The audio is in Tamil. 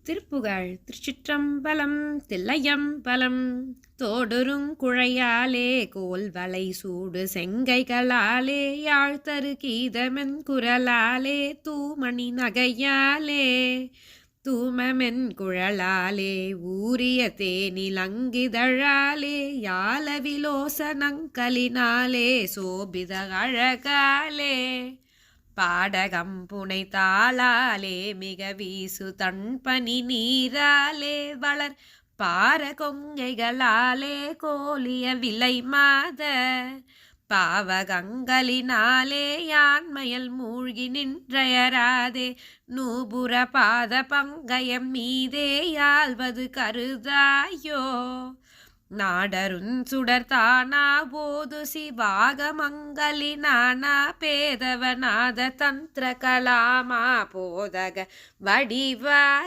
திருப்புகழ் திருச்சிற்றம்பலம் தில்லையம்பலம். தோடுறுங் குழையாலே கோல் வளை சூடு செங்கைகளாலே யாழ்த்தரு கீதமென் குரலாலே தூமணி நகையாலே தூமமென் குழலாலே ஊரிய தேனிலங்கிதழாலே யாலவிலோசனங்களினாலே சோபித அழகாலே பாடகம் புனை தாளாலே மிக வீசு தன்பனி நீராலே வளர் பார கொங்கைகளாலே கோலிய விலை மாத பாவகங்களினாலே யான்மயல் மூழ்கி நின்றயராதே நூபுர பாத பங்கயம் மீதே யாழ்வது கருதாயோ நாடருஞ் சுடர்தானா போது சிவாகமங்களினானா பேதவநாத தந்திர கலாமா போதக வடிவாகி